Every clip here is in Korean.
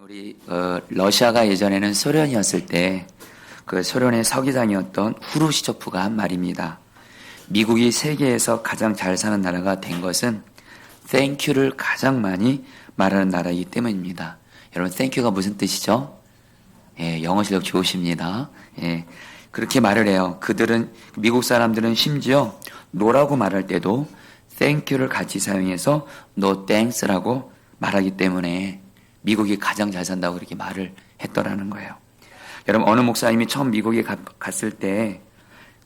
우리 러시아가 예전에는 소련이었을 때 그 소련의 서기장이었던 후르시초프가 한 말입니다. 미국이 세계에서 가장 잘 사는 나라가 된 것은 땡큐를 가장 많이 말하는 나라이기 때문입니다. 여러분 땡큐가 무슨 뜻이죠? 예, 영어 실력 좋으십니다. 예, 그렇게 말을 해요. 그들은 미국 사람들은 심지어 노라고 말할 때도 땡큐를 같이 사용해서 no thanks라고 말하기 때문에 미국이 가장 잘 산다고 그렇게 말을 했더라는 거예요. 여러분 어느 목사님이 처음 미국에 갔을 때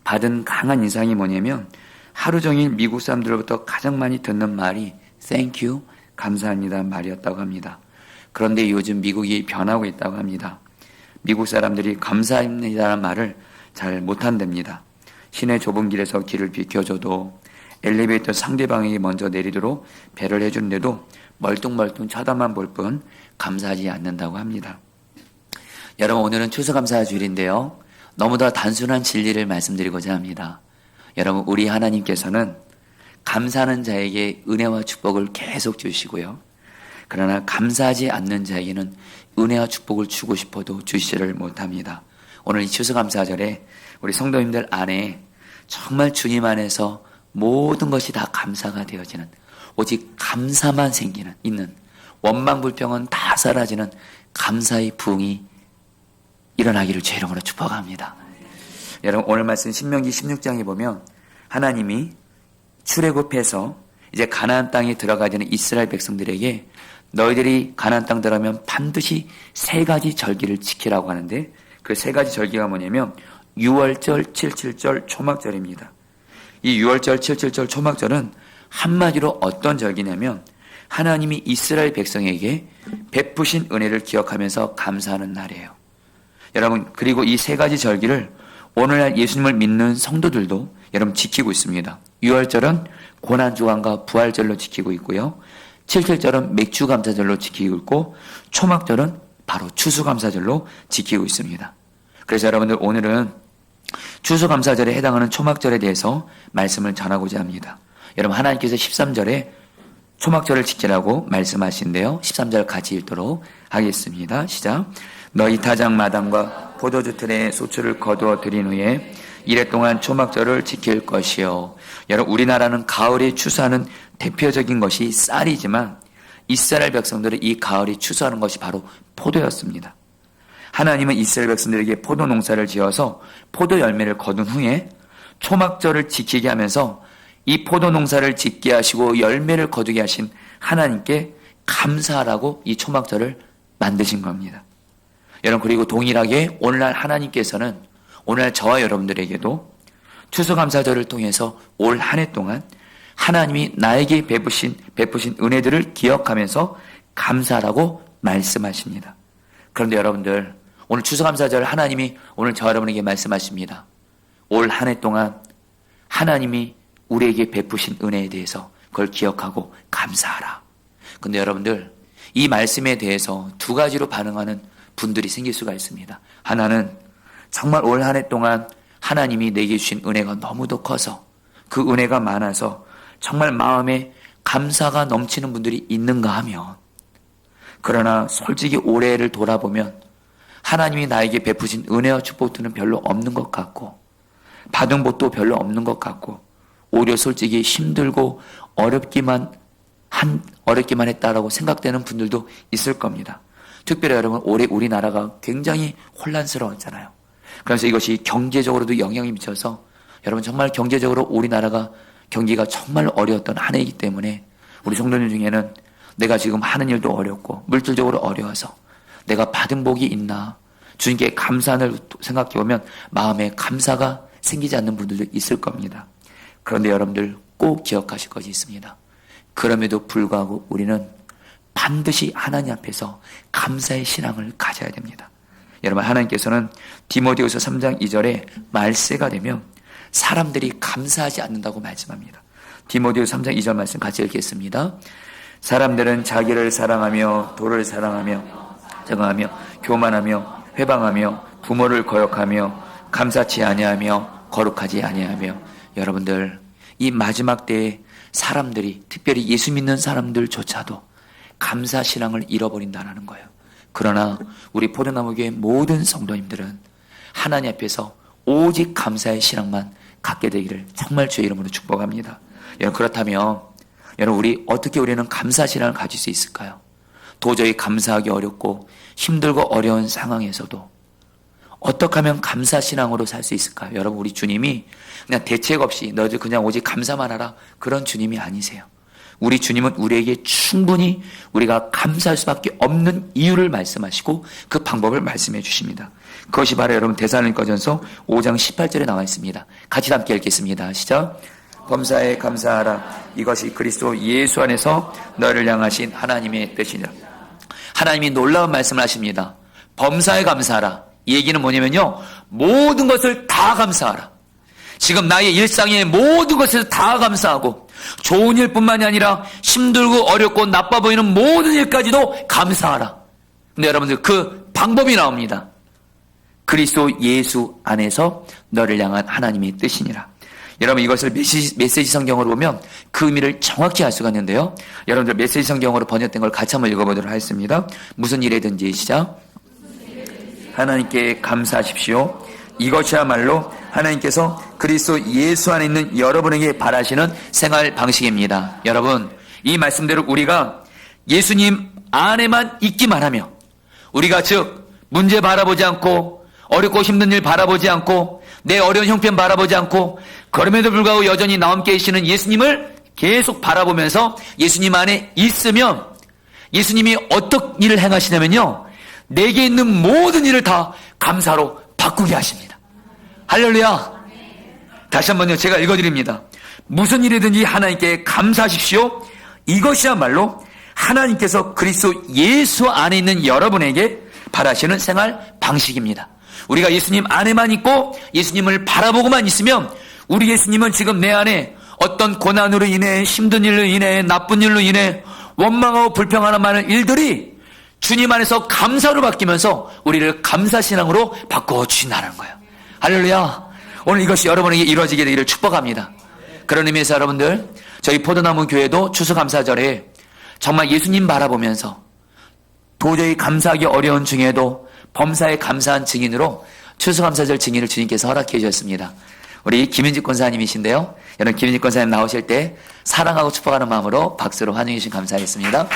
받은 강한 인상이 뭐냐면 하루 종일 미국 사람들로부터 가장 많이 듣는 말이 Thank you, 감사합니다 말이었다고 합니다. 그런데 요즘 미국이 변하고 있다고 합니다. 미국 사람들이 감사합니다라는 말을 잘 못한답니다. 시내 좁은 길에서 길을 비켜줘도 엘리베이터 상대방에게 먼저 내리도록 배를 해주는데도 멀뚱멀뚱 쳐다만 볼 뿐 감사하지 않는다고 합니다. 여러분 오늘은 추수감사 주일인데요. 너무나 단순한 진리를 말씀드리고자 합니다. 여러분 우리 하나님께서는 감사하는 자에게 은혜와 축복을 계속 주시고요. 그러나 감사하지 않는 자에게는 은혜와 축복을 주고 싶어도 주시지를 못합니다. 오늘 이 추수감사절에 우리 성도님들 안에 정말 주님 안에서 모든 것이 다 감사가 되어지는 오직 감사만 있는 원망 불평은 다 사라지는 감사의 부흥이 일어나기를 주의 이름으로 축복합니다. 여러분 오늘 말씀 신명기 16장에 보면 하나님이 출애굽해서 이제 가나안 땅에 들어가야 되는 이스라엘 백성들에게 너희들이 가나안 땅 들어가면 반드시 세 가지 절기를 지키라고 하는데 그 세 가지 절기가 뭐냐면 유월절, 칠칠절, 초막절입니다. 이 유월절, 칠칠절, 초막절은 한마디로 어떤 절기냐면 하나님이 이스라엘 백성에게 베푸신 은혜를 기억하면서 감사하는 날이에요. 여러분 그리고 이 세 가지 절기를 오늘날 예수님을 믿는 성도들도 여러분 지키고 있습니다. 유월절은 고난주간과 부활절로 지키고 있고요. 칠칠절은 맥주감사절로 지키고 있고 초막절은 바로 추수감사절로 지키고 있습니다. 그래서 여러분들 오늘은 추수감사절에 해당하는 초막절에 대해서 말씀을 전하고자 합니다. 여러분 하나님께서 13절에 초막절을 지키라고 말씀하신데요. 13절 같이 읽도록 하겠습니다. 시작. 너희 타작 마당과 포도주 틀에 소출을 거두어 드린 후에 이래 동안 초막절을 지킬 것이요. 여러분 우리나라는 가을에 추수하는 대표적인 것이 쌀이지만 이스라엘 백성들은 이 가을에 추수하는 것이 바로 포도였습니다. 하나님은 이스라엘 백성들에게 포도 농사를 지어서 포도 열매를 거둔 후에 초막절을 지키게 하면서 이 포도 농사를 짓게 하시고 열매를 거두게 하신 하나님께 감사하라고 이 초막절을 만드신 겁니다. 여러분 그리고 동일하게 오늘날 하나님께서는 오늘날 저와 여러분들에게도 추수감사절을 통해서 올 한 해 동안 하나님이 나에게 베푸신 은혜들을 기억하면서 감사하라고 말씀하십니다. 그런데 여러분들 오늘 추수감사절 하나님이 오늘 저와 여러분에게 말씀하십니다. 올 한 해 동안 하나님이 우리에게 베푸신 은혜에 대해서 그걸 기억하고 감사하라. 근데 여러분들 이 말씀에 대해서 두 가지로 반응하는 분들이 생길 수가 있습니다. 하나는 정말 올 한 해 동안 하나님이 내게 주신 은혜가 너무도 커서 그 은혜가 많아서 정말 마음에 감사가 넘치는 분들이 있는가 하면 그러나 솔직히 올해를 돌아보면 하나님이 나에게 베푸신 은혜와 축복들은 별로 없는 것 같고 받은 것도 별로 없는 것 같고 오히려 솔직히 힘들고 어렵기만 했다라고 생각되는 분들도 있을 겁니다. 특별히 여러분 올해 우리나라가 굉장히 혼란스러웠잖아요. 그래서 이것이 경제적으로도 영향이 미쳐서 여러분 정말 경제적으로 우리나라가 경기가 정말 어려웠던 한 해이기 때문에 우리 성도님 중에는 내가 지금 하는 일도 어렵고 물질적으로 어려워서 내가 받은 복이 있나 주님께 감사를 생각해보면 마음에 감사가 생기지 않는 분들도 있을 겁니다. 그런데 여러분들 꼭 기억하실 것이 있습니다. 그럼에도 불구하고 우리는 반드시 하나님 앞에서 감사의 신앙을 가져야 됩니다. 여러분 하나님께서는 디모데후서 3장 2절에 말세가 되면 사람들이 감사하지 않는다고 말씀합니다. 디모데후서 3장 2절 말씀 같이 읽겠습니다. 사람들은 자기를 사랑하며 도를 사랑하며 정하며 교만하며 회방하며 부모를 거역하며 감사치 아니하며 거룩하지 아니하며 여러분들 이 마지막 때에 사람들이 특별히 예수 믿는 사람들조차도 감사 신앙을 잃어버린다는 거예요. 그러나 우리 포도나무교회 모든 성도님들은 하나님 앞에서 오직 감사의 신앙만 갖게 되기를 정말 주의 이름으로 축복합니다. 여러분, 그렇다면 여러분, 우리는 감사 신앙을 가질 수 있을까요? 도저히 감사하기 어렵고 힘들고 어려운 상황에서도 어떻게 하면 감사 신앙으로 살 수 있을까요? 여러분, 우리 주님이 그냥 대책 없이 너희들 그냥 오직 감사만 하라, 그런 주님이 아니세요. 우리 주님은 우리에게 충분히 우리가 감사할 수밖에 없는 이유를 말씀하시고 그 방법을 말씀해 주십니다. 그것이 바로 여러분 데살로니가전서 5장 18절에 나와 있습니다. 같이 함께 읽겠습니다. 시작. 범사에 감사하라. 이것이 그리스도 예수 안에서 너를 향하신 하나님의 뜻이니라. 하나님이 놀라운 말씀을 하십니다. 범사에 감사하라. 이 얘기는 뭐냐면요, 모든 것을 다 감사하라. 지금 나의 일상의 모든 것을 다 감사하고 좋은 일뿐만이 아니라 힘들고 어렵고 나빠 보이는 모든 일까지도 감사하라. 근데 여러분들, 그 방법이 나옵니다. 그리스도 예수 안에서 너를 향한 하나님의 뜻이니라. 여러분, 이것을 메시지 성경으로 보면 그 의미를 정확히 알 수가 있는데요, 여러분들 메시지 성경으로 번역된 걸 같이 한번 읽어보도록 하겠습니다. 무슨 일이든지 시작. 하나님께 감사하십시오. 이것이야말로 하나님께서 그리스도 예수 안에 있는 여러분에게 바라시는 생활 방식입니다. 여러분, 이 말씀대로 우리가 예수님 안에만 있기만 하며, 우리가 즉 문제 바라보지 않고 어렵고 힘든 일 바라보지 않고 내 어려운 형편 바라보지 않고 그럼에도 불구하고 여전히 나와 함께 계시는 예수님을 계속 바라보면서 예수님 안에 있으면 예수님이 어떤 일을 행하시냐면요, 내게 있는 모든 일을 다 감사로 바꾸게 하십니다. 할렐루야. 다시 한번요, 제가 읽어드립니다. 무슨 일이든지 하나님께 감사하십시오. 이것이야말로 하나님께서 그리스도 예수 안에 있는 여러분에게 바라시는 생활 방식입니다. 우리가 예수님 안에만 있고 예수님을 바라보고만 있으면, 우리 예수님은 지금 내 안에 어떤 고난으로 인해, 힘든 일로 인해, 나쁜 일로 인해 원망하고 불평하는 많은 일들이 주님 안에서 감사로 바뀌면서 우리를 감사신앙으로 바꿔주신다는 거예요. 할렐루야. 오늘 이것이 여러분에게 이루어지게 되기를 축복합니다. 그런 의미에서 여러분들, 저희 포도나무 교회도 추수감사절에 정말 예수님 바라보면서 도저히 감사하기 어려운 중에도 범사에 감사한 증인으로 추수감사절 증인을 주님께서 허락해 주셨습니다. 우리 김인직 권사님이신데요, 여러분 김인직 권사님 나오실 때 사랑하고 축복하는 마음으로 박수로 환영해 주신 감사하겠습니다.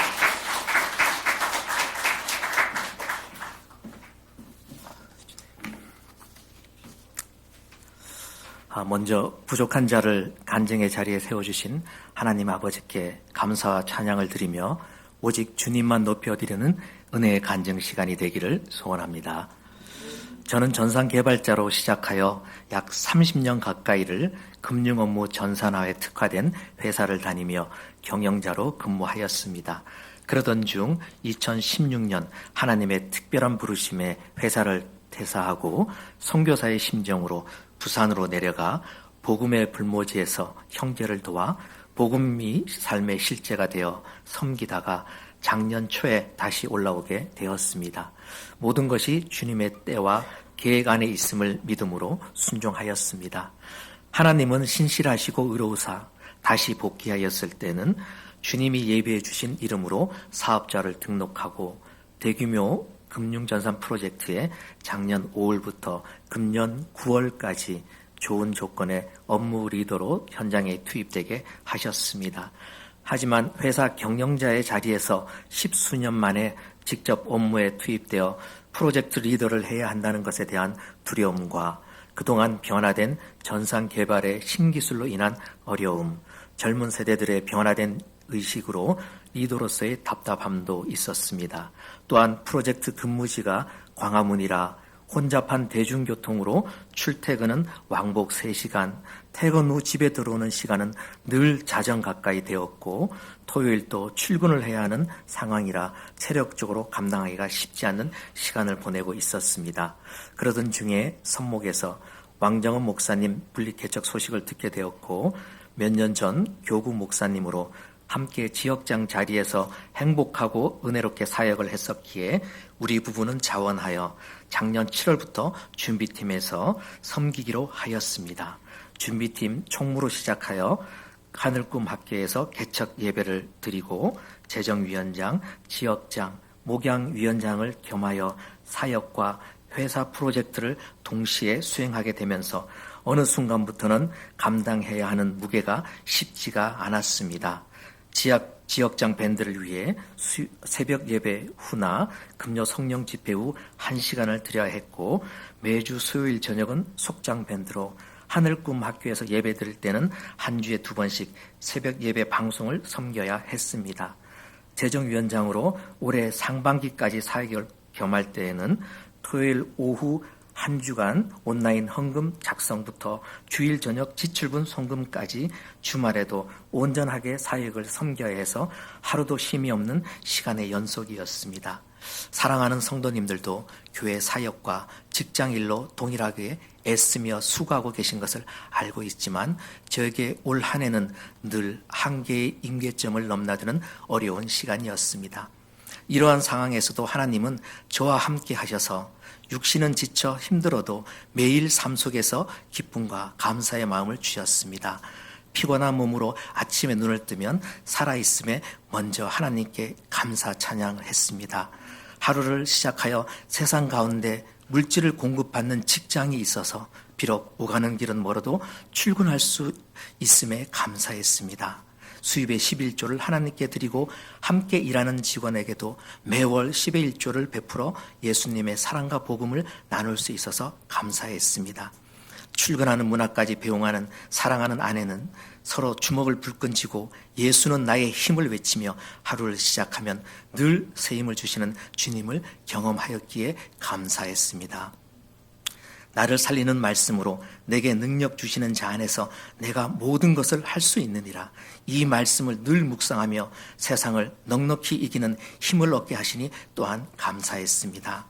먼저 부족한 자를 간증의 자리에 세워주신 하나님 아버지께 감사와 찬양을 드리며 오직 주님만 높여드리는 은혜의 간증 시간이 되기를 소원합니다. 저는 전산개발자로 시작하여 약 30년 가까이를 금융 업무 전산화에 특화된 회사를 다니며 경영자로 근무하였습니다. 그러던 중 2016년 하나님의 특별한 부르심에 회사를 퇴사하고 선교사의 심정으로 부산으로 내려가 복음의 불모지에서 형제를 도와 복음이 삶의 실제가 되어 섬기다가 작년 초에 다시 올라오게 되었습니다. 모든 것이 주님의 때와 계획 안에 있음을 믿음으로 순종하였습니다. 하나님은 신실하시고 의로우사 다시 복귀하였을 때는 주님이 예비해 주신 이름으로 사업자를 등록하고 대규모 금융전산 프로젝트에 작년 5월부터 금년 9월까지 좋은 조건의 업무 리더로 현장에 투입되게 하셨습니다. 하지만 회사 경영자의 자리에서 10수년 만에 직접 업무에 투입되어 프로젝트 리더를 해야 한다는 것에 대한 두려움과 그동안 변화된 전산 개발의 신기술로 인한 어려움, 젊은 세대들의 변화된 의식으로 리더로서의 답답함도 있었습니다. 또한 프로젝트 근무지가 광화문이라 혼잡한 대중교통으로 출퇴근은 왕복 3시간, 퇴근 후 집에 들어오는 시간은 늘 자정 가까이 되었고 토요일도 출근을 해야 하는 상황이라 체력적으로 감당하기가 쉽지 않는 시간을 보내고 있었습니다. 그러던 중에 선목에서 왕정은 목사님 분리개척 소식을 듣게 되었고 몇 년 전 교구 목사님으로 함께 지역장 자리에서 행복하고 은혜롭게 사역을 했었기에 우리 부부는 자원하여 작년 7월부터 준비팀에서 섬기기로 하였습니다. 준비팀 총무로 시작하여 하늘꿈 학교에서 개척 예배를 드리고 재정위원장, 지역장, 목양위원장을 겸하여 사역과 회사 프로젝트를 동시에 수행하게 되면서 어느 순간부터는 감당해야 하는 무게가 쉽지가 않았습니다. 지역장 밴드를 위해 새벽 예배 후나 금요 성령 집회 후 1시간을 드려야 했고, 매주 수요일 저녁은 속장 밴드로 하늘꿈 학교에서 예배 드릴 때는 한 주에 2번씩 새벽 예배 방송을 섬겨야 했습니다. 재정위원장으로 올해 상반기까지 사역을 겸할 때에는 토요일 오후 한 주간 온라인 헌금 작성부터 주일 저녁 지출분 송금까지 주말에도 온전하게 사역을 섬겨야 해서 하루도 쉼이 없는 시간의 연속이었습니다. 사랑하는 성도님들도 교회 사역과 직장일로 동일하게 애쓰며 수고하고 계신 것을 알고 있지만, 저에게 올 한 해는 늘 한계의 임계점을 넘나드는 어려운 시간이었습니다. 이러한 상황에서도 하나님은 저와 함께 하셔서 육신은 지쳐 힘들어도 매일 삶 속에서 기쁨과 감사의 마음을 주셨습니다. 피곤한 몸으로 아침에 눈을 뜨면 살아있음에 먼저 하나님께 감사 찬양을 했습니다. 하루를 시작하여 세상 가운데 물질을 공급받는 직장이 있어서 비록 오가는 길은 멀어도 출근할 수 있음에 감사했습니다. 수입의 11조를 하나님께 드리고 함께 일하는 직원에게도 매월 10의 1조를 베풀어 예수님의 사랑과 복음을 나눌 수 있어서 감사했습니다. 출근하는 문화까지 배웅하는 사랑하는 아내는 서로 주먹을 불끈 쥐고 예수는 나의 힘을 외치며 하루를 시작하면 늘 새 힘을 주시는 주님을 경험하였기에 감사했습니다. 나를 살리는 말씀으로 내게 능력 주시는 자 안에서 내가 모든 것을 할 수 있느니라. 이 말씀을 늘 묵상하며 세상을 넉넉히 이기는 힘을 얻게 하시니 또한 감사했습니다.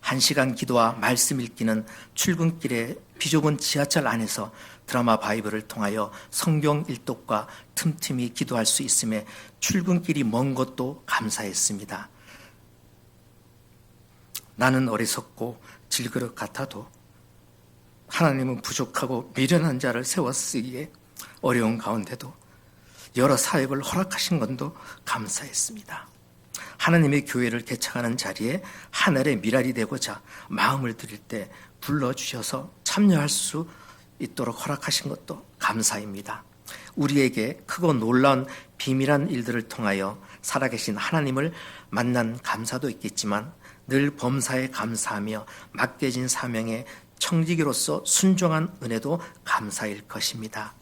1시간 기도와 말씀 읽기는 출근길에 비좁은 지하철 안에서 드라마 바이블을 통하여 성경 일독과 틈틈이 기도할 수 있음에 출근길이 먼 것도 감사했습니다. 나는 어리석고 질그릇 같아도 하나님은 부족하고 미련한 자를 세워 쓰기에 어려운 가운데도 여러 사역을 허락하신 것도 감사했습니다. 하나님의 교회를 개척하는 자리에 하늘의 미랄이 되고자 마음을 드릴 때 불러주셔서 참여할 수 있도록 허락하신 것도 감사입니다. 우리에게 크고 놀라운 비밀한 일들을 통하여 살아계신 하나님을 만난 감사도 있겠지만 늘 범사에 감사하며 맡겨진 사명에 청지기로서 순종한 은혜도 감사일 것입니다.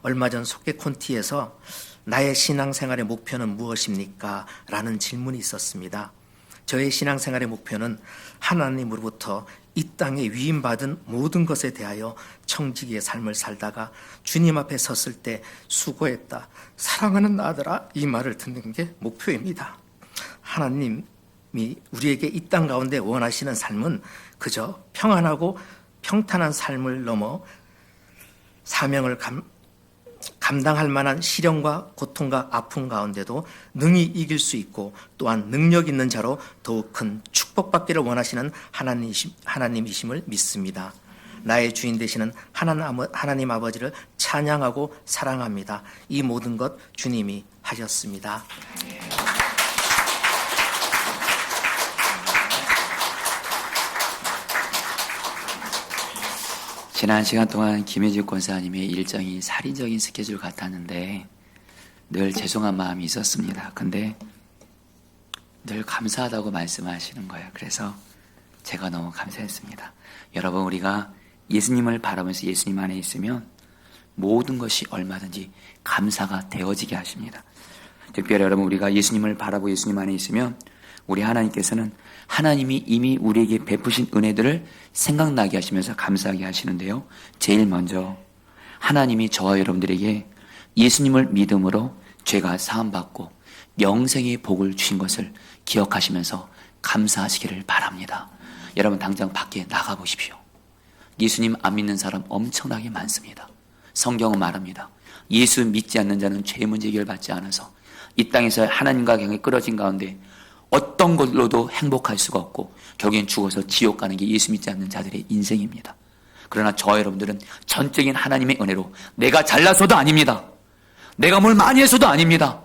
얼마 전 속개콘티에서 나의 신앙생활의 목표는 무엇입니까? 라는 질문이 있었습니다. 저의 신앙생활의 목표는 하나님으로부터 이 땅에 위임받은 모든 것에 대하여 청지기의 삶을 살다가 주님 앞에 섰을 때 수고했다, 사랑하는 아들아, 이 말을 듣는 게 목표입니다. 하나님이 우리에게 이 땅 가운데 원하시는 삶은 그저 평안하고 평탄한 삶을 넘어 사명을 감당할 만한 시련과 고통과 아픔 가운데도 능히 이길 수 있고 또한 능력 있는 자로 더욱 큰 축복받기를 원하시는 하나님이심을 믿습니다. 나의 주인 되시는 하나님 아버지를 찬양하고 사랑합니다. 이 모든 것 주님이 하셨습니다. 지난 시간 동안 김혜직 권사님의 일정이 살인적인 스케줄 같았는데 늘 죄송한 마음이 있었습니다. 근데 늘 감사하다고 말씀하시는 거예요. 그래서 제가 너무 감사했습니다. 여러분, 우리가 예수님을 바라보면서 예수님 안에 있으면 모든 것이 얼마든지 감사가 되어지게 하십니다. 특별히 여러분, 우리가 예수님을 바라보고 예수님 안에 있으면 우리 하나님께서는 하나님이 이미 우리에게 베푸신 은혜들을 생각나게 하시면서 감사하게 하시는데요. 제일 먼저 하나님이 저와 여러분들에게 예수님을 믿음으로 죄가 사함받고 영생의 복을 주신 것을 기억하시면서 감사하시기를 바랍니다. 여러분, 당장 밖에 나가보십시오. 예수님 안 믿는 사람 엄청나게 많습니다. 성경은 말합니다. 예수 믿지 않는 자는 죄 문제 해결받지 않아서 이 땅에서 하나님과 경에 끌어진 가운데 어떤 걸로도 행복할 수가 없고 결국엔 죽어서 지옥 가는 게 예수 믿지 않는 자들의 인생입니다. 그러나 저와 여러분들은 전적인 하나님의 은혜로 내가 잘나서도 아닙니다. 내가 뭘 많이 해서도 아닙니다.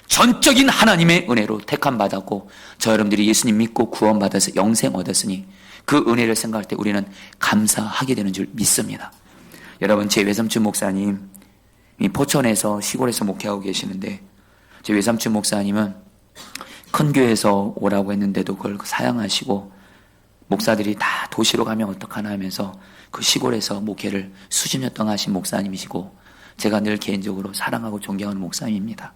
전적인 하나님의 은혜로 택함 받았고 저 여러분들이 예수님 믿고 구원받아서 영생 얻었으니 그 은혜를 생각할 때 우리는 감사하게 되는 줄 믿습니다. 여러분, 제 외삼촌 목사님 포천에서 시골에서 목회하고 계시는데 제 외삼촌 목사님은 큰 교회에서 오라고 했는데도 그걸 사양하시고 목사들이 다 도시로 가면 어떡하나 하면서 그 시골에서 목회를 수십 년 동안 하신 목사님이시고 제가 늘 개인적으로 사랑하고 존경하는 목사님입니다.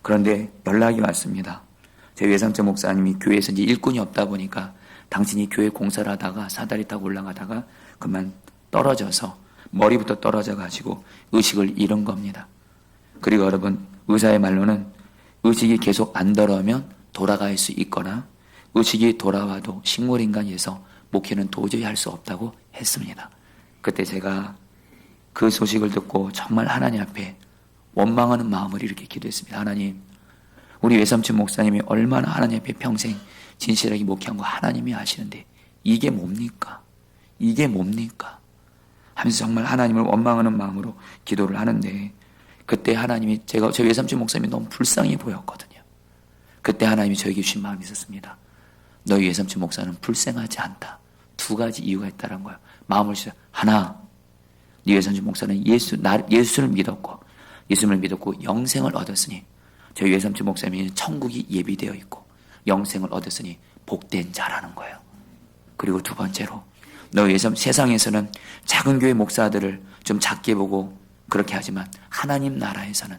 그런데 연락이 왔습니다. 제 외삼촌 목사님이 교회에서 이제 일꾼이 없다 보니까 당신이 교회 공사를 하다가 사다리 타고 올라가다가 그만 떨어져서 머리부터 떨어져 가지고 의식을 잃은 겁니다. 그리고 여러분, 의사의 말로는 의식이 계속 안 돌아오면 돌아갈 수 있거나 의식이 돌아와도 식물인간이어서 목회는 도저히 할 수 없다고 했습니다. 그때 제가 그 소식을 듣고 정말 하나님 앞에 원망하는 마음으로 이렇게 기도했습니다. 하나님, 우리 외삼촌 목사님이 얼마나 하나님 앞에 평생 진실하게 목회한 거 하나님이 아시는데 이게 뭡니까? 이게 뭡니까? 하면서 정말 하나님을 원망하는 마음으로 기도를 하는데 그때 하나님이 제 외삼촌 목사님이 너무 불쌍해 보였거든요. 그때 하나님이 저에게 주신 마음이 있었습니다. 너희 외삼촌 목사는 불쌍하지 않다. 두 가지 이유가 있다는 거예요. 마음을 주셔. 하나, 네 외삼촌 목사는 예수를 믿었고 영생을 얻었으니 저희 외삼촌 목사님은 천국이 예비되어 있고 영생을 얻었으니 복된 자라는 거예요. 그리고 두 번째로 너희 세상에서는 작은 교회 목사들을 좀 작게 보고 그렇게 하지만 하나님 나라에서는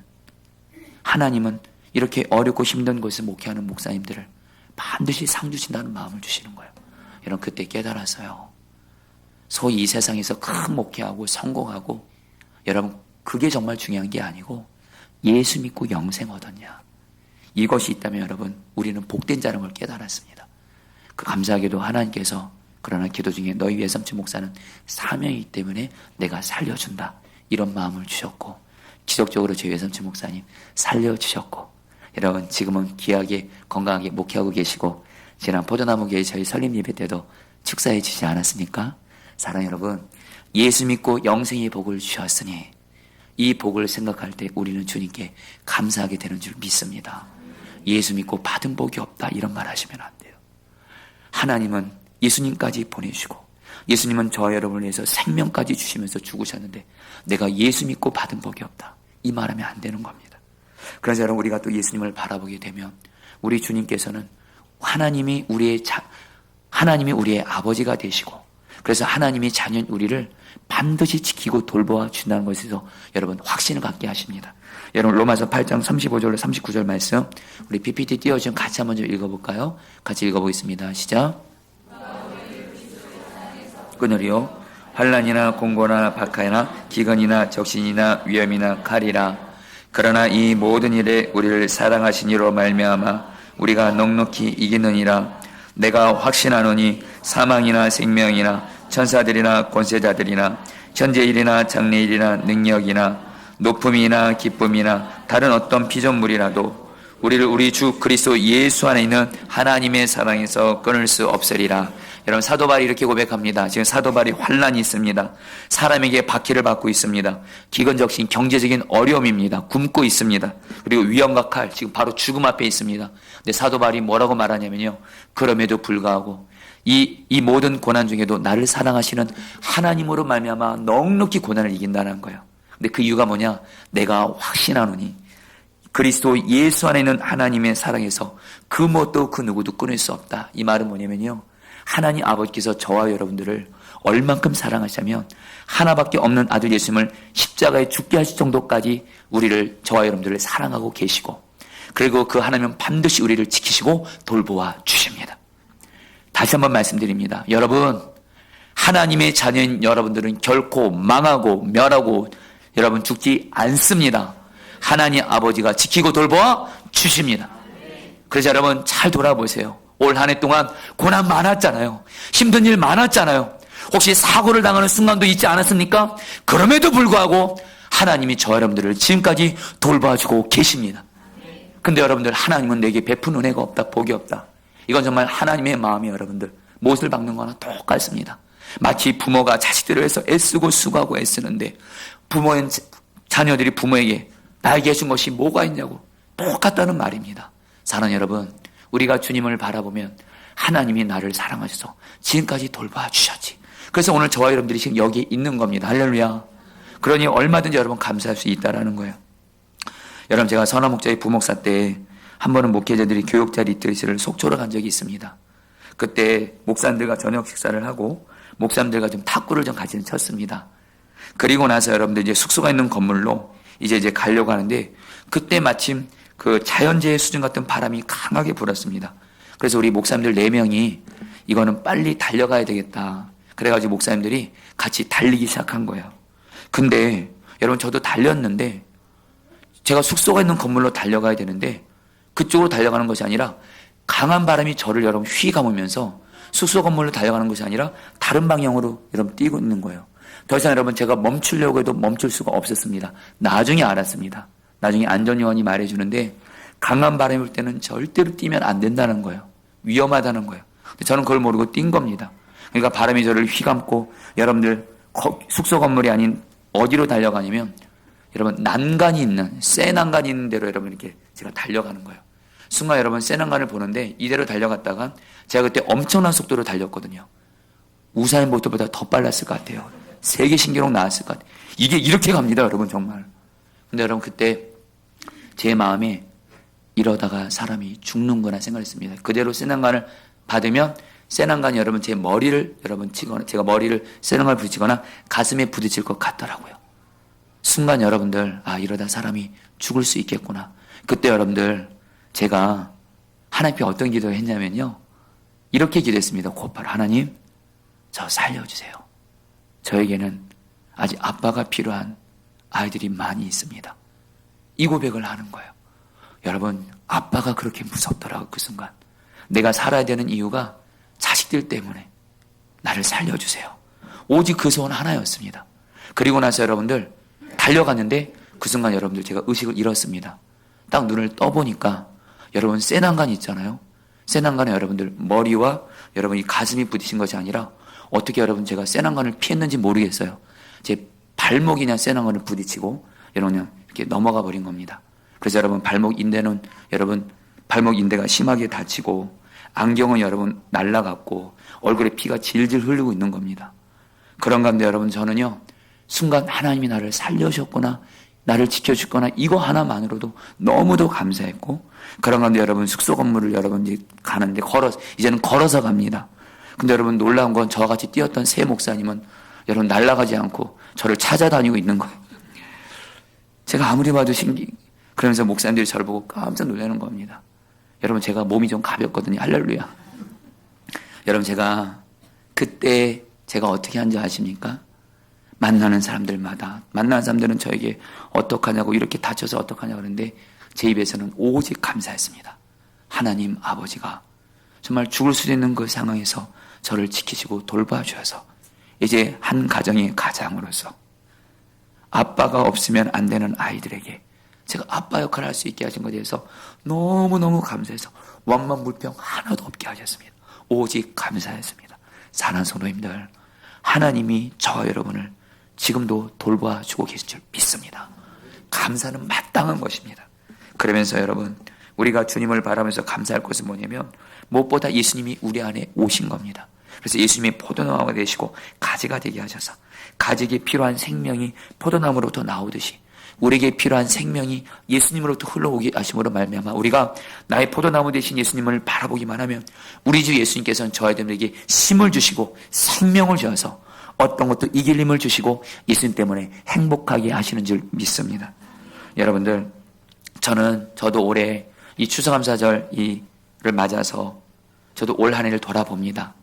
하나님은 이렇게 어렵고 힘든 곳에서 목회하는 목사님들을 반드시 상 주신다는 마음을 주시는 거예요. 여러분, 그때 깨달았어요. 소위 이 세상에서 큰 목회하고 성공하고 여러분, 그게 정말 중요한 게 아니고 예수 믿고 영생 얻었냐, 이것이 있다면 여러분, 우리는 복된 자라는 걸 깨달았습니다. 그 감사하게도 하나님께서 그러나 기도 중에 너희 외삼촌 목사는 사명이기 때문에 내가 살려준다, 이런 마음을 주셨고 기적적으로 저희 외삼촌 목사님 살려주셨고 여러분, 지금은 귀하게 건강하게 목회하고 계시고 지난 포도나무교회 저희 설립 예배 때도 축사해 주시지 않았습니까? 사랑 여러분, 예수 믿고 영생의 복을 주셨으니 이 복을 생각할 때 우리는 주님께 감사하게 되는 줄 믿습니다. 예수 믿고 받은 복이 없다, 이런 말 하시면 안 돼요. 하나님은 예수님까지 보내주시고 예수님은 저와 여러분을 위해서 생명까지 주시면서 죽으셨는데 내가 예수 믿고 받은 복이 없다, 이 말하면 안 되는 겁니다. 그래서 여러분, 우리가 또 예수님을 바라보게 되면 우리 주님께서는 하나님이 우리의 아버지가 되시고 그래서 하나님의 자녀인 우리를 반드시 지키고 돌보아 준다는 것에서 여러분 확신을 갖게 하십니다. 여러분, 로마서 8장 35절로 39절 말씀 우리 PPT 띄워주면 같이 한번 좀 읽어볼까요? 같이 읽어보겠습니다. 시작. 그늘이요 환난이나 공고나 박하나 기근이나 적신이나 위험이나 칼이라. 그러나 이 모든 일에 우리를 사랑하신 이로 말미암아 우리가 넉넉히 이기느니라. 내가 확신하노니 사망이나 생명이나 천사들이나 권세자들이나 현재일이나 장래일이나 능력이나 높음이나 기쁨이나 다른 어떤 피조물이라도 우리를 우리 주 그리스도 예수 안에 있는 하나님의 사랑에서 끊을 수 없으리라. 여러분, 사도 바울이 이렇게 고백합니다. 지금 사도 바울이 환난이 있습니다. 사람에게 박해를 받고 있습니다. 기근적신 경제적인 어려움입니다. 굶고 있습니다. 그리고 위험과 칼, 지금 바로 죽음 앞에 있습니다. 근데 사도 바울이 뭐라고 말하냐면요, 그럼에도 불구하고 이 모든 고난 중에도 나를 사랑하시는 하나님으로 말미암아 넉넉히 고난을 이긴다는 거예요. 근데 그 이유가 뭐냐? 내가 확신하노니 그리스도 예수 안에 있는 하나님의 사랑에서 그 무엇도 그 누구도 끊을 수 없다. 이 말은 뭐냐면요, 하나님 아버지께서 저와 여러분들을 얼만큼 사랑하시냐면 하나밖에 없는 아들 예수님을 십자가에 죽게 하실 정도까지 우리를, 저와 여러분들을 사랑하고 계시고 그리고 그 하나님은 반드시 우리를 지키시고 돌보아 주십니다. 다시 한번 말씀드립니다. 여러분, 하나님의 자녀인 여러분들은 결코 망하고 멸하고 여러분 죽지 않습니다. 하나님 아버지가 지키고 돌보아 주십니다. 그래서 여러분 잘 돌아보세요. 올 한 해 동안 고난 많았잖아요. 힘든 일 많았잖아요. 혹시 사고를 당하는 순간도 있지 않았습니까? 그럼에도 불구하고 하나님이 저 여러분들을 지금까지 돌봐주고 계십니다. 근데 여러분들, 하나님은 내게 베푼 은혜가 없다, 복이 없다. 이건 정말 하나님의 마음이 여러분들 못을 박는 거나 똑같습니다. 마치 부모가 자식들을 위해서 애쓰고 수고하고 애쓰는데 자녀들이 부모에게 나에게 해준 것이 뭐가 있냐고 똑같다는 말입니다. 사랑하는 여러분, 우리가 주님을 바라보면 하나님이 나를 사랑하셔서 지금까지 돌봐주셨지. 그래서 오늘 저와 여러분들이 지금 여기 있는 겁니다. 할렐루야. 그러니 얼마든지 여러분 감사할 수 있다라는 거예요. 여러분, 제가 선화 목자의 부목사 때 한 번은 목회자들이 교육자 리트리트를 속초로 간 적이 있습니다. 그때 목사님들과 저녁 식사를 하고 목사님들과 좀 탁구를 좀 같이 쳤습니다. 그리고 나서 여러분들 이제 숙소가 있는 건물로 이제 가려고 하는데 그때 마침 그 자연재해 수준 같은 바람이 강하게 불었습니다. 그래서 우리 목사님들 4명이 이거는 빨리 달려가야 되겠다. 그래가지고 목사님들이 같이 달리기 시작한 거예요. 근데 여러분, 저도 달렸는데 제가 숙소가 있는 건물로 달려가야 되는데 그쪽으로 달려가는 것이 아니라 강한 바람이 저를 여러분 휘감으면서 숙소 건물로 달려가는 것이 아니라 다른 방향으로 여러분 뛰고 있는 거예요. 더 이상 여러분 제가 멈추려고 해도 멈출 수가 없었습니다. 나중에 알았습니다. 나중에 안전요원이 말해주는데 강한 바람이 불 때는 절대로 뛰면 안 된다는 거예요. 위험하다는 거예요. 근데 저는 그걸 모르고 뛴 겁니다. 그러니까 바람이 저를 휘감고 여러분들 숙소 건물이 아닌 어디로 달려가냐면 여러분 난간이 있는 새 난간이 있는 데로 여러분 이렇게 제가 달려가는 거예요. 순간 여러분 새 난간을 보는데 이대로 달려갔다가 제가 그때 엄청난 속도로 달렸거든요. 우사인 볼트보다 더 빨랐을 것 같아요. 세계 신기록 나왔을 것 같아요. 이게 이렇게 갑니다, 여러분 정말. 근데 여러분 그때 제 마음에 이러다가 사람이 죽는구나 생각했습니다. 그대로 새 난간을 받으면 새 난간이 여러분 제 머리를 여러분 치거나 제가 머리를 새 난간을 부딪히거나 가슴에 부딪힐 것 같더라고요. 순간 여러분들 이러다 사람이 죽을 수 있겠구나. 그때 여러분들 제가 하나님께 어떤 기도를 했냐면요. 이렇게 기도했습니다. 곧바로 하나님, 저 살려주세요. 저에게는 아직 아빠가 필요한 아이들이 많이 있습니다. 이 고백을 하는 거예요. 여러분, 아빠가 그렇게 무섭더라고요. 그 순간. 내가 살아야 되는 이유가 자식들 때문에 나를 살려주세요. 오직 그 소원 하나였습니다. 그리고 나서 여러분들 달려갔는데 그 순간 여러분들 제가 의식을 잃었습니다. 딱 눈을 떠보니까 여러분 새 난간 있잖아요. 새 난간에 여러분들 머리와 여러분 이 가슴이 부딪힌 것이 아니라 어떻게 여러분 제가 새 난간을 피했는지 모르겠어요. 제 발목이 그냥 새 난간을 부딪히고 여러분 그냥 이렇게 넘어가 버린 겁니다. 그래서 여러분 발목 인대는 여러분 발목 인대가 심하게 다치고 안경은 여러분 날라갔고 얼굴에 피가 질질 흐르고 있는 겁니다. 그런 가운데 여러분 저는요 순간 하나님이 나를 살려주셨구나, 나를 지켜주거나 이거 하나만으로도 너무도 감사했고 그런 가운데 여러분 숙소 건물을 여러분 이제 가는데 이제는 걸어서 갑니다. 근데 여러분 놀라운 건 저와 같이 뛰었던 새 목사님은 여러분 날아가지 않고 저를 찾아다니고 있는 거예요. 제가 아무리 봐도 그러면서 목사님들이 저를 보고 깜짝 놀라는 겁니다. 여러분 제가 몸이 좀 가볍거든요. 할렐루야. 여러분 제가 그때 제가 어떻게 한지 아십니까? 만나는 사람들은 저에게 어떡하냐고 이렇게 다쳐서 어떡하냐고 그러는데 제 입에서는 오직 감사했습니다. 하나님 아버지가 정말 죽을 수도 있는 그 상황에서 저를 지키시고 돌봐주셔서 이제 한 가정의 가장으로서 아빠가 없으면 안 되는 아이들에게 제가 아빠 역할을 할 수 있게 하신 것에 대해서 너무너무 감사해서 원망불평 하나도 없게 하셨습니다. 오직 감사했습니다. 사랑하는 성도님들, 하나님이 저와 여러분을 지금도 돌봐주고 계신 줄 믿습니다. 감사는 마땅한 것입니다. 그러면서 여러분 우리가 주님을 바라면서 감사할 것은 뭐냐면 무엇보다 예수님이 우리 안에 오신 겁니다. 그래서 예수님이 포도나무가 되시고 가지가 되게 하셔서 가지에게 필요한 생명이 포도나무로부터 나오듯이 우리에게 필요한 생명이 예수님으로부터 흘러오게 하심으로 말미암아 우리가 나의 포도나무 되신 예수님을 바라보기만 하면 우리 주 예수님께서는 저와 여러분에게 힘을 주시고 생명을 주셔서 어떤 것도 이길 힘을 주시고 예수님 때문에 행복하게 하시는 줄 믿습니다. 여러분들 저도 올해 이 추수감사절 를 맞아서 저도 올 한 해를 돌아봅니다.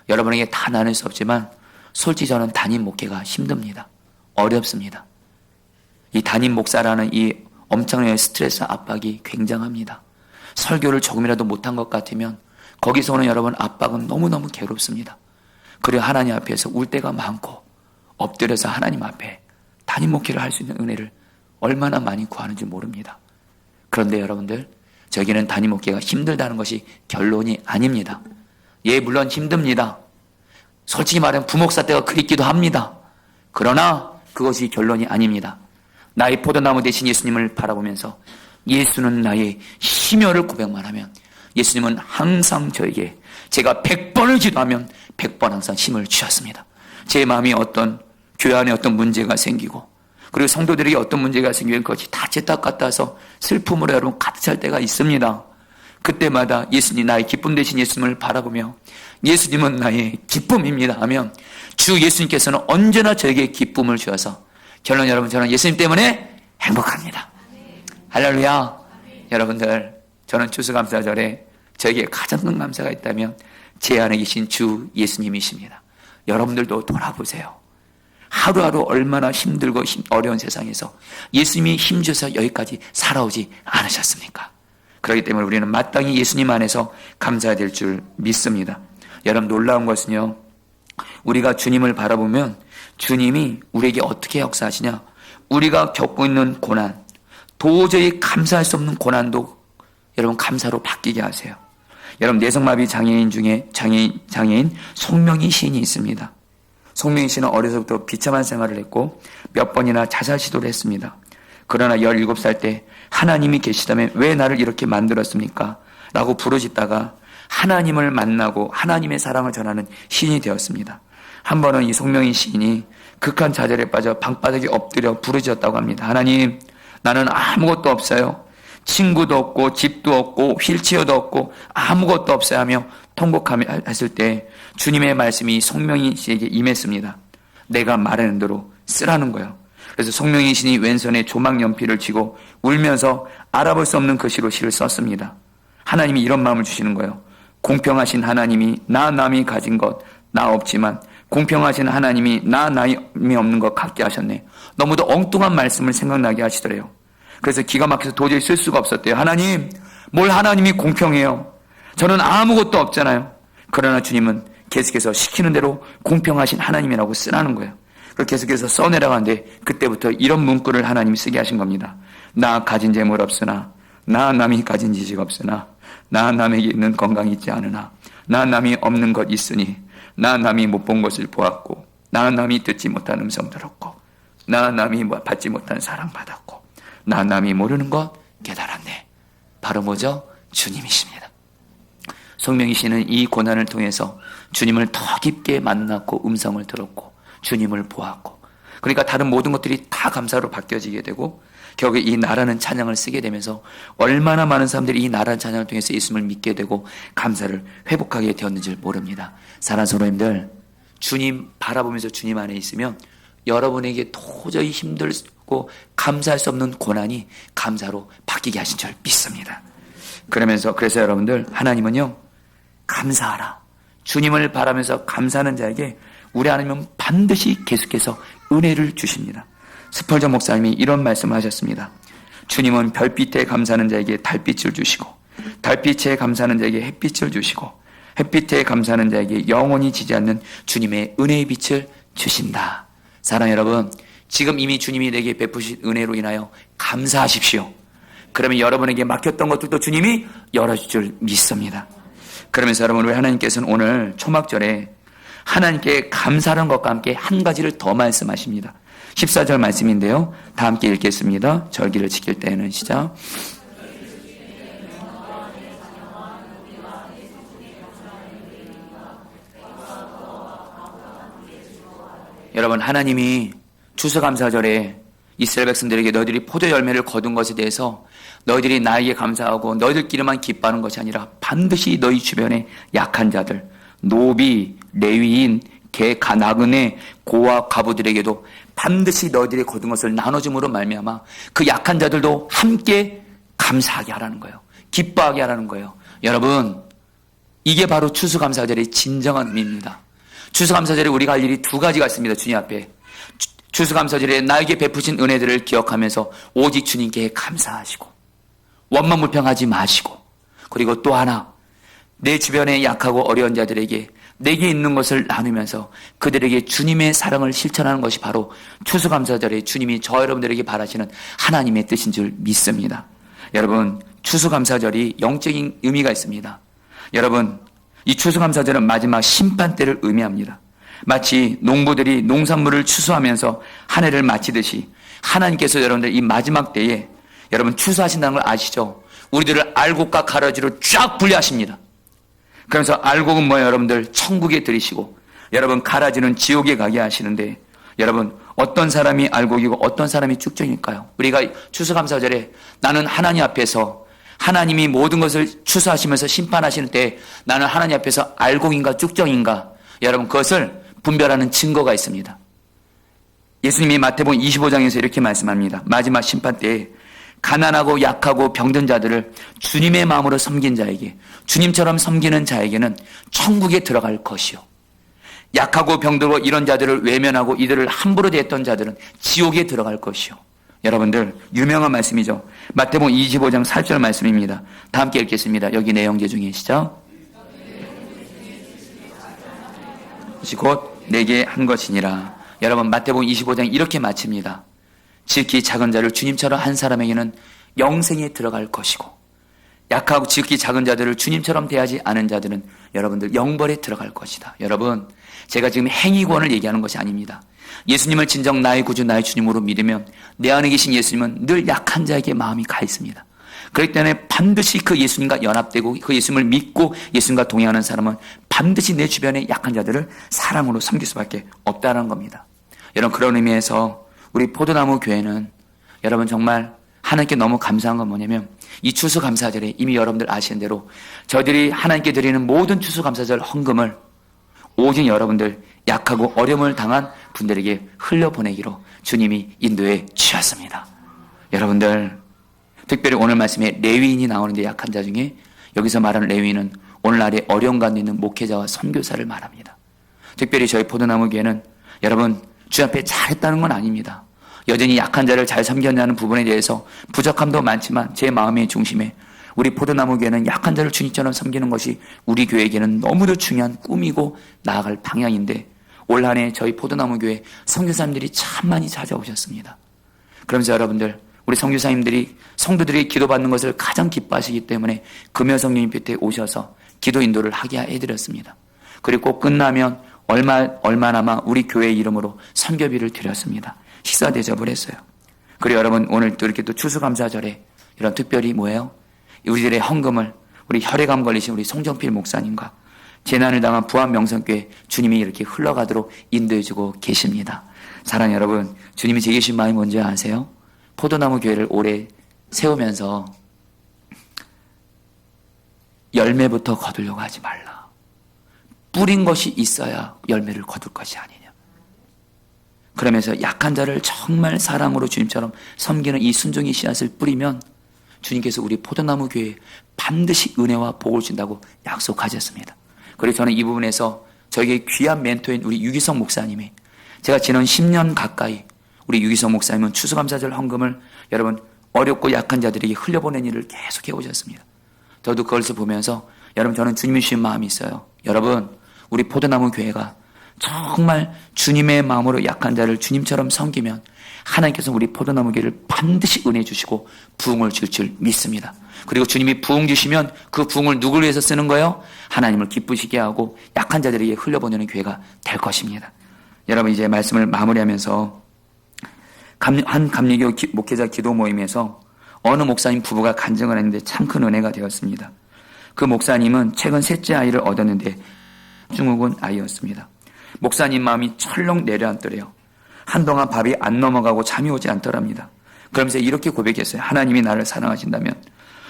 여러분에게 다 나눌 수 없지만 솔직히 저는 담임 목회가 힘듭니다. 어렵습니다. 이 담임 목사라는 이 엄청난 스트레스 압박이 굉장합니다. 설교를 조금이라도 못한 것 같으면 거기서 오는 여러분 압박은 너무너무 괴롭습니다. 그리고 하나님 앞에서 울 때가 많고 엎드려서 하나님 앞에 담임 목회를 할 수 있는 은혜를 얼마나 많이 구하는지 모릅니다. 그런데 여러분들 저에게는 담임 목회가 힘들다는 것이 결론이 아닙니다. 예, 물론 힘듭니다. 솔직히 말하면 부목사 때가 그립기도 합니다. 그러나 그것이 결론이 아닙니다. 나의 포도나무 되신 예수님을 바라보면서 예수는 나의 힘여를 고백만 하면 예수님은 항상 저에게 제가 100번을 기도하면 100번 항상 힘을 주셨습니다. 제 마음이 어떤 교회 안에 어떤 문제가 생기고 그리고 성도들에게 어떤 문제가 생기면 그것이 다 제 탓 같아서 슬픔으로 여러분 가득 찰 때가 있습니다. 그때마다 예수님, 나의 기쁨 되신 예수님을 바라보며 예수님은 나의 기쁨입니다 하면 주 예수님께서는 언제나 저에게 기쁨을 주어서 결론 여러분, 저는 예수님 때문에 행복합니다. 할렐루야. 여러분들, 저는 추수감사절에 저에게 가장 큰 감사가 있다면 제 안에 계신 주 예수님이십니다. 여러분들도 돌아보세요. 하루하루 얼마나 힘들고 어려운 세상에서 예수님이 힘주셔서 여기까지 살아오지 않으셨습니까? 그렇기 때문에 우리는 마땅히 예수님 안에서 감사해야 될 줄 믿습니다. 여러분, 놀라운 것은요, 우리가 주님을 바라보면 주님이 우리에게 어떻게 역사하시냐, 우리가 겪고 있는 고난, 도저히 감사할 수 없는 고난도 여러분 감사로 바뀌게 하세요. 여러분, 뇌성마비 장애인 중에 장애인 송명희 시인이 있습니다. 송명희 씨는 어려서부터 비참한 생활을 했고 몇 번이나 자살 시도를 했습니다. 그러나 17살 때 하나님이 계시다면 왜 나를 이렇게 만들었습니까? 라고 부르짖다가 하나님을 만나고 하나님의 사랑을 전하는 시인이 되었습니다. 한 번은 이 송명희 시인이 극한 좌절에 빠져 방바닥에 엎드려 부르짖었다고 합니다. 하나님, 나는 아무것도 없어요. 친구도 없고 집도 없고 휠체어도 없고 아무것도 없어요 하며 통곡했을 때 주님의 말씀이 송명희 씨에게 임했습니다. 내가 말하는 대로 쓰라는 거예요. 그래서 송명희 시인이 왼손에 조막 연필을 쥐고 울면서 알아볼 수 없는 글씨로 시를 썼습니다. 하나님이 이런 마음을 주시는 거예요. 공평하신 하나님이 나 남이 가진 것 나 없지만 공평하신 하나님이 나 남이 없는 것 갖게 하셨네. 너무도 엉뚱한 말씀을 생각나게 하시더래요. 그래서 기가 막혀서 도저히 쓸 수가 없었대요. 하나님, 뭘 하나님이 공평해요. 저는 아무것도 없잖아요. 그러나 주님은 계속해서 시키는 대로 공평하신 하나님이라고 쓰라는 거예요. 계속해서 써내려가는데 그때부터 이런 문구를 하나님이 쓰게 하신 겁니다. 나 가진 재물 없으나, 나 남이 가진 지식 없으나, 나 남에게 있는 건강이 있지 않으나, 나 남이 없는 것 있으니, 나 남이 못 본 것을 보았고, 나 남이 듣지 못한 음성 들었고, 나 남이 받지 못한 사랑 받았고, 나 남이 모르는 것 깨달았네. 바로 뭐죠? 주님이십니다. 송명희 씨는 이 고난을 통해서 주님을 더 깊게 만났고 음성을 들었고 주님을 보았고, 그러니까 다른 모든 것들이 다 감사로 바뀌어지게 되고 결국에 이 나라는 찬양을 쓰게 되면서 얼마나 많은 사람들이 이 나라는 찬양을 통해서 예수님을 믿게 되고 감사를 회복하게 되었는지 모릅니다. 사랑하는 성도님들, 주님 바라보면서 주님 안에 있으면 여러분에게 도저히 힘들고 감사할 수 없는 고난이 감사로 바뀌게 하신 줄 믿습니다. 그래서 여러분들, 하나님은요, 감사하라. 주님을 바라면서 감사하는 자에게 우리 하나님은 반드시 계속해서 은혜를 주십니다. 스펄전 목사님이 이런 말씀을 하셨습니다. 주님은 별빛에 감사하는 자에게 달빛을 주시고, 달빛에 감사하는 자에게 햇빛을 주시고, 햇빛에 감사하는 자에게 영원히 지지 않는 주님의 은혜의 빛을 주신다. 사랑 여러분, 지금 이미 주님이 내게 베푸신 은혜로 인하여 감사하십시오. 그러면 여러분에게 막혔던 것들도 주님이 열어줄 줄 믿습니다. 그러면서 여러분, 우리 하나님께서는 오늘 초막절에 하나님께 감사하는 것과 함께 한 가지를 더 말씀하십니다. 14절 말씀인데요. 다 함께 읽겠습니다. 절기를 지킬 때에는 시작. 여러분, 하나님이 추수감사절에 이스라엘 백성들에게 너희들이 포도 열매를 거둔 것에 대해서 너희들이 나에게 감사하고 너희들끼리만 기뻐하는 것이 아니라 반드시 너희 주변에 약한 자들, 노비, 레위인, 나그네, 고아, 과부들에게도 반드시 너희들이 거둔 것을 나눠줌으로 말미암아 그 약한 자들도 함께 감사하게 하라는 거예요. 기뻐하게 하라는 거예요. 여러분, 이게 바로 추수감사절의 진정한 의미입니다. 추수감사절에 우리가 할 일이 두 가지가 있습니다. 주님 앞에. 추수감사절에 나에게 베푸신 은혜들을 기억하면서 오직 주님께 감사하시고 원망불평하지 마시고, 그리고 또 하나, 내 주변에 약하고 어려운 자들에게 내게 있는 것을 나누면서 그들에게 주님의 사랑을 실천하는 것이 바로 추수감사절에 주님이 저 여러분들에게 바라시는 하나님의 뜻인 줄 믿습니다. 여러분, 추수감사절이 영적인 의미가 있습니다. 여러분, 이 추수감사절은 마지막 심판 때를 의미합니다. 마치 농부들이 농산물을 추수하면서 한 해를 마치듯이 하나님께서 여러분들 이 마지막 때에 여러분 추수하신다는 걸 아시죠? 우리들을 알곡과 가라지로 쫙 분리하십니다. 그래서 알곡은 뭐예요? 여러분들 천국에 들이시고 여러분 가라지는 지옥에 가게 하시는데 여러분 어떤 사람이 알곡이고 어떤 사람이 쭉정일까요? 우리가 추수감사절에 나는 하나님 앞에서 하나님이 모든 것을 추수하시면서 심판하시는 때 나는 하나님 앞에서 알곡인가 쭉정인가 여러분 그것을 분별하는 증거가 있습니다. 예수님이 마태복음 25장에서 이렇게 말씀합니다. 마지막 심판 때에 가난하고 약하고 병든 자들을 주님의 마음으로 섬긴 자에게 주님처럼 섬기는 자에게는 천국에 들어갈 것이요. 약하고 병들고 이런 자들을 외면하고 이들을 함부로 대했던 자들은 지옥에 들어갈 것이요. 여러분들 유명한 말씀이죠. 마태복음 25장 4절 말씀입니다. 다 함께 읽겠습니다. 여기 내용제 중에 시작. 곧 내게 한 것이니라. 여러분 마태복음 25장 이렇게 마칩니다. 지극히 작은 자를 주님처럼 한 사람에게는 영생에 들어갈 것이고 약하고 지극히 작은 자들을 주님처럼 대하지 않은 자들은 여러분들 영벌에 들어갈 것이다. 여러분 제가 지금 행위권을 얘기하는 것이 아닙니다. 예수님을 진정 나의 구주 나의 주님으로 믿으면 내 안에 계신 예수님은 늘 약한 자에게 마음이 가 있습니다. 그렇기 때문에 반드시 그 예수님과 연합되고 그 예수님을 믿고 예수님과 동행하는 사람은 반드시 내 주변의 약한 자들을 사랑으로 섬길 수밖에 없다는 겁니다. 여러분 그런 의미에서 우리 포도나무 교회는 여러분 정말 하나님께 너무 감사한 건 뭐냐면 이 추수감사절에 이미 여러분들 아시는 대로 저희들이 하나님께 드리는 모든 추수감사절 헌금을 오직 여러분들 약하고 어려움을 당한 분들에게 흘려보내기로 주님이 인도해 주셨습니다. 여러분들 특별히 오늘 말씀에 레위인이 나오는데 약한 자 중에 여기서 말하는 레위인은 오늘날의 어려움 가운데 있는 목회자와 선교사를 말합니다. 특별히 저희 포도나무 교회는 여러분 주 앞에 잘했다는 건 아닙니다. 여전히 약한 자를 잘 섬겼냐는 부분에 대해서 부족함도 많지만 제 마음의 중심에 우리 포도나무 교회는 약한 자를 주님처럼 섬기는 것이 우리 교회에게는 너무도 중요한 꿈이고 나아갈 방향인데 올 한 해 저희 포도나무 교회 선교사님들이 참 많이 찾아오셨습니다. 그러면서 여러분들 우리 선교사님들이 성도들이 기도받는 것을 가장 기뻐하시기 때문에 금요성령님 때 오셔서 기도 인도를 하게 해드렸습니다. 그리고 끝나면 얼마나마 우리 교회 이름으로 선교비를 드렸습니다. 식사 대접을 했어요. 그리고 여러분 오늘 또 이렇게 또 추수감사절에 이런 특별히 뭐예요? 우리들의 헌금을 우리 혈액암 걸리신 우리 송정필 목사님과 재난을 당한 부안명성교회 주님이 이렇게 흘러가도록 인도해주고 계십니다. 사랑하는 여러분, 주님이 제게 주신 마음이 뭔지 아세요? 포도나무 교회를 오래 세우면서 열매부터 거두려고 하지 말라. 뿌린 것이 있어야 열매를 거둘 것이 아니냐. 그러면서 약한 자를 정말 사랑으로 주님처럼 섬기는 이 순종의 씨앗을 뿌리면 주님께서 우리 포도나무 교회에 반드시 은혜와 복을 준다고 약속하셨습니다. 그래서 저는 이 부분에서 저에게 귀한 멘토인 우리 유기성 목사님이 제가 지난 10년 가까이 우리 유기성 목사님은 추수감사절 헌금을 여러분 어렵고 약한 자들에게 흘려보낸 일을 계속 해오셨습니다. 저도 그것을 보면서 여러분 저는 주님이 주신 마음이 있어요. 여러분 우리 포도나무 교회가 정말 주님의 마음으로 약한 자를 주님처럼 섬기면 하나님께서 우리 포도나무 교회를 반드시 은혜 주시고 부흥을 줄 줄 믿습니다. 그리고 주님이 부흥 주시면 그 부흥을 누구를 위해서 쓰는 거예요? 하나님을 기쁘시게 하고 약한 자들에게 흘려보내는 교회가 될 것입니다. 여러분 이제 말씀을 마무리하면서 한 감리교 목회자 기도 모임에서 어느 목사님 부부가 간증을 했는데 참 큰 은혜가 되었습니다. 그 목사님은 최근 셋째 아이를 얻었는데 중국은 아이였습니다. 목사님 마음이 철렁 내려앉더래요. 한동안 밥이 안 넘어가고 잠이 오지 않더랍니다. 그러면서 이렇게 고백했어요. 하나님이 나를 사랑하신다면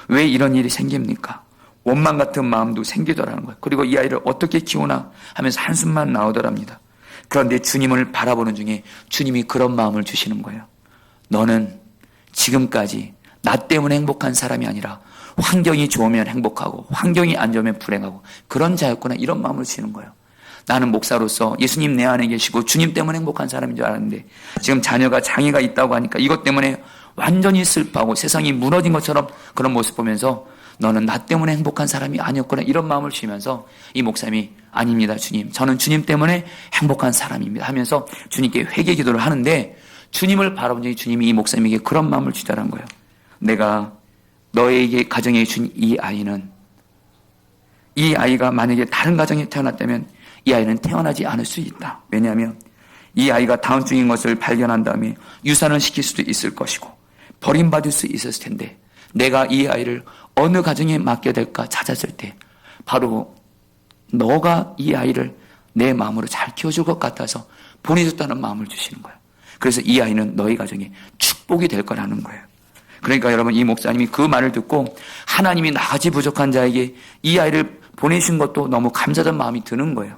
왜 이런 일이 생깁니까? 원망 같은 마음도 생기더라는 거예요. 그리고 이 아이를 어떻게 키우나 하면서 한숨만 나오더랍니다. 그런데 주님을 바라보는 중에 주님이 그런 마음을 주시는 거예요. 너는 지금까지 나 때문에 행복한 사람이 아니라 환경이 좋으면 행복하고 환경이 안 좋으면 불행하고 그런 자였구나 이런 마음을 주시는 거예요. 나는 목사로서 예수님 내 안에 계시고 주님 때문에 행복한 사람인 줄 알았는데 지금 자녀가 장애가 있다고 하니까 이것 때문에 완전히 슬퍼하고 세상이 무너진 것처럼 그런 모습 보면서 너는 나 때문에 행복한 사람이 아니었구나 이런 마음을 주시면서 이 목사님이 아닙니다 주님 저는 주님 때문에 행복한 사람입니다 하면서 주님께 회개 기도를 하는데 주님을 바라본 적이 주님이 이 목사님에게 그런 마음을 주자는 거예요. 내가 너에게 가정에 준 이 아이는 이 아이가 만약에 다른 가정에 태어났다면 이 아이는 태어나지 않을 수 있다. 왜냐하면 이 아이가 다운증인 것을 발견한 다음에 유산을 시킬 수도 있을 것이고 버림받을 수 있었을 텐데 내가 이 아이를 어느 가정에 맡겨야 될까 찾았을 때 바로 너가 이 아이를 내 마음으로 잘 키워줄 것 같아서 보내줬다는 마음을 주시는 거예요. 그래서 이 아이는 너희 가정에 축복이 될 거라는 거예요. 그러니까 여러분, 이 목사님이 그 말을 듣고 하나님이 나같이 부족한 자에게 이 아이를 보내신 것도 너무 감사한 마음이 드는 거예요.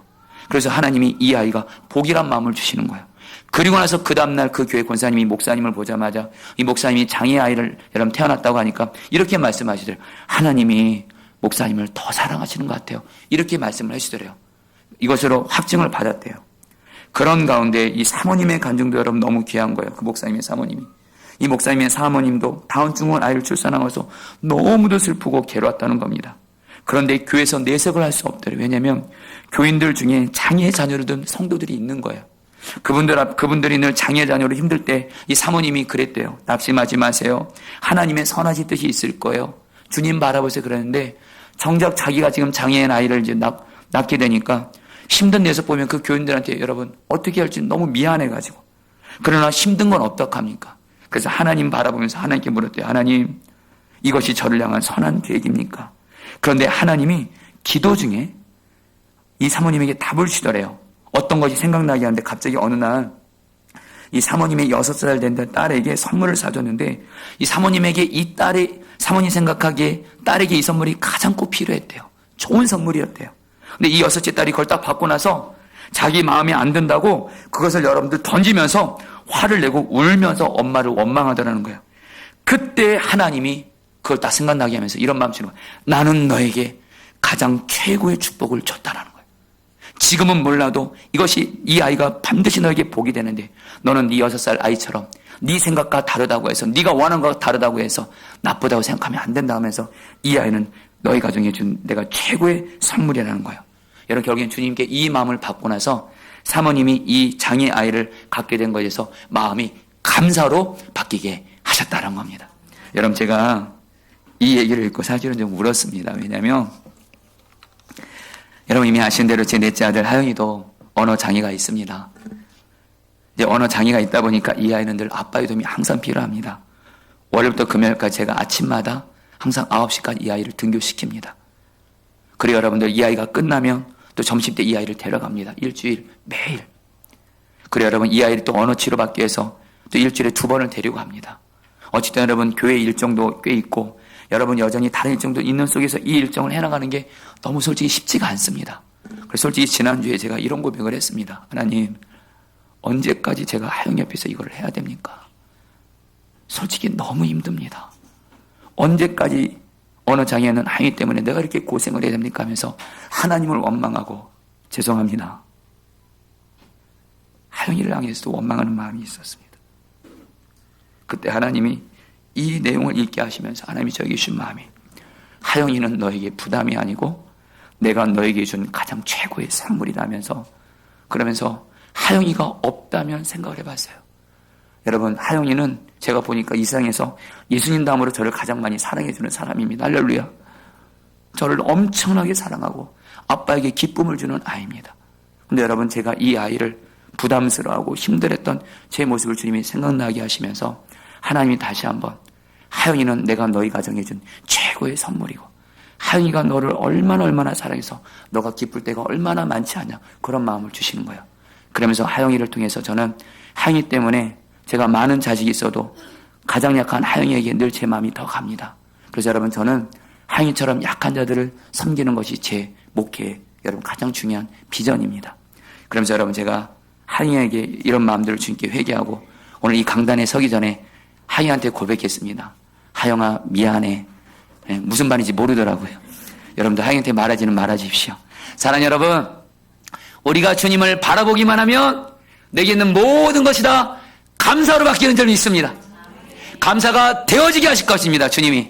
그래서 하나님이 이 아이가 복이란 마음을 주시는 거예요. 그리고 나서 그 다음날 그 교회 권사님이 목사님을 보자마자 이 목사님이 장애 아이를 여러분 태어났다고 하니까 이렇게 말씀하시더래요. 하나님이 목사님을 더 사랑하시는 것 같아요. 이렇게 말씀을 하시더래요. 이것으로 확증을 받았대요. 그런 가운데 이 사모님의 간증도 여러분 너무 귀한 거예요. 그 목사님의 사모님이. 이 목사님의 사모님도 다운증후군 아이를 출산하면서 너무도 슬프고 괴로웠다는 겁니다. 그런데 교회에서 내색을 할 수 없더래요. 왜냐하면 교인들 중에 장애 자녀를 둔 성도들이 있는 거예요. 그분들이 늘 장애 자녀로 힘들 때 이 사모님이 그랬대요. 낙심하지 마세요. 하나님의 선하신 뜻이 있을 거예요. 주님 바라보세요. 그랬는데 정작 자기가 지금 장애인 아이를 이제 낳게 되니까 힘든 데서 보면 그 교인들한테 여러분 어떻게 할지 너무 미안해가지고 그러나 힘든 건 어떡합니까? 그래서 하나님 바라보면서 하나님께 물었대요. 하나님, 이것이 저를 향한 선한 계획입니까? 그런데 하나님이 기도 중에 이 사모님에게 답을 주더래요. 어떤 것이 생각나게 하는데 갑자기 어느 날 이 사모님의 6살 된 딸에게 선물을 사줬는데 이 사모님에게 이 딸의 사모님 생각하기에 딸에게 이 선물이 가장 꼭 필요했대요. 좋은 선물이었대요. 근데 이 6째 딸이 그걸 딱 받고 나서 자기 마음에 안 든다고 그것을 여러분들 던지면서 화를 내고 울면서 엄마를 원망하더라는 거예요. 그때 하나님이 그걸 딱 생각나게 하면서 이런 마음 주는 거예요. 나는 너에게 가장 최고의 축복을 줬다라는 거예요. 지금은 몰라도 이것이 이 아이가 반드시 너에게 복이 되는데 너는 네 6살 아이처럼 네 생각과 다르다고 해서 네가 원하는 것과 다르다고 해서 나쁘다고 생각하면 안 된다 하면서 이 아이는 너희 가정에 준 내가 최고의 선물이라는 거예요. 여러분 결국엔 주님께 이 마음을 받고 나서 사모님이 이 장애 아이를 갖게 된 것에서 마음이 감사로 바뀌게 하셨다는 겁니다. 여러분 제가 이 얘기를 읽고 사실은 좀 울었습니다. 왜냐하면 여러분 이미 아시는 대로 제 넷째 아들 하영이도 언어 장애가 있습니다. 이제 언어 장애가 있다 보니까 이 아이는 늘 아빠의 도움이 항상 필요합니다. 월요일부터 금요일까지 제가 아침마다 항상 9시까지 이 아이를 등교시킵니다. 그리고 여러분들 이 아이가 끝나면 또 점심 때 이 아이를 데려갑니다. 일주일 매일. 그리고 여러분 이 아이를 또 언어 치료받기 위해서 또 일주일에 2번을 데리고 갑니다. 어쨌든 여러분 교회 일정도 꽤 있고 여러분 여전히 다른 일정도 있는 속에서 이 일정을 해나가는 게 너무 솔직히 쉽지가 않습니다. 그래서 솔직히 지난주에 제가 이런 고백을 했습니다. 하나님, 언제까지 제가 하영 옆에서 이걸 해야 됩니까? 솔직히 너무 힘듭니다. 언제까지 언어 장애는 하영이 때문에 내가 이렇게 고생을 해야 됩니까? 하면서 하나님을 원망하고 죄송합니다. 하영이를 향해서도 원망하는 마음이 있었습니다. 그때 하나님이 이 내용을 읽게 하시면서 하나님이 저에게 주신 마음이 하영이는 너에게 부담이 아니고 내가 너에게 준 가장 최고의 선물이라면서 그러면서 하영이가 없다면 생각을 해봤어요. 여러분 하영이는 제가 보니까 이 세상에서 예수님 다음으로 저를 가장 많이 사랑해주는 사람입니다. 할렐루야. 저를 엄청나게 사랑하고 아빠에게 기쁨을 주는 아이입니다. 근데 여러분 제가 이 아이를 부담스러워하고 힘들었던 제 모습을 주님이 생각나게 하시면서 하나님이 다시 한번 하영이는 내가 너희 가정에 준 최고의 선물이고 하영이가 너를 얼마나 사랑해서 너가 기쁠 때가 얼마나 많지 않냐 그런 마음을 주시는 거예요. 그러면서 하영이를 통해서 저는 하영이 때문에 제가 많은 자식이 있어도 가장 약한 하영이에게 늘 제 마음이 더 갑니다. 그래서 여러분 저는 하영이처럼 약한 자들을 섬기는 것이 제 목회의 여러분 가장 중요한 비전입니다. 그러면서 여러분 제가 하영이에게 이런 마음들을 주님께 회개하고 오늘 이 강단에 서기 전에 하영이한테 고백했습니다. 하영아 미안해. 무슨 말인지 모르더라고요. 여러분들 하영이한테 말하지는 말아주십시오. 사랑하는 여러분, 우리가 주님을 바라보기만 하면 내게 있는 모든 것이 다 감사로 바뀌는 점이 있습니다. 감사가 되어지게 하실 것입니다. 주님이.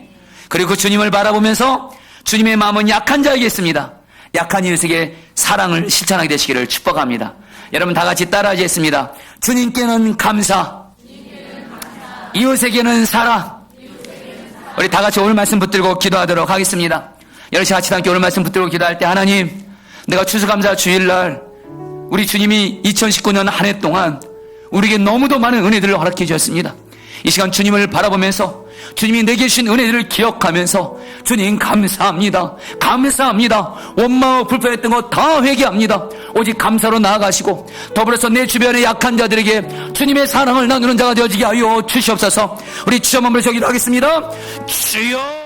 그리고 그 주님을 바라보면서 주님의 마음은 약한 자에게 있습니다. 약한 이웃에게 사랑을 실천하게 되시기를 축복합니다. 여러분 다 같이 따라하겠습니다. 주님께는 감사, 이웃에게는 사랑. 우리 다 같이 오늘 말씀 붙들고 기도하도록 하겠습니다. 여러분 같이 함께 오늘 말씀 붙들고 기도할 때 하나님, 내가 추수감사 주일날 우리 주님이 2019년 한 해 동안 우리에게 너무도 많은 은혜들을 허락해 주셨습니다. 이 시간 주님을 바라보면서 주님이 내게 주신 은혜들을 기억하면서 주님 감사합니다. 감사합니다. 원망하고 불편했던 것 다 회개합니다. 오직 감사로 나아가시고 더불어서 내 주변의 약한 자들에게 주님의 사랑을 나누는 자가 되어지게 하여 주시옵소서. 우리 주여 한번 기도하겠습니다. 주여.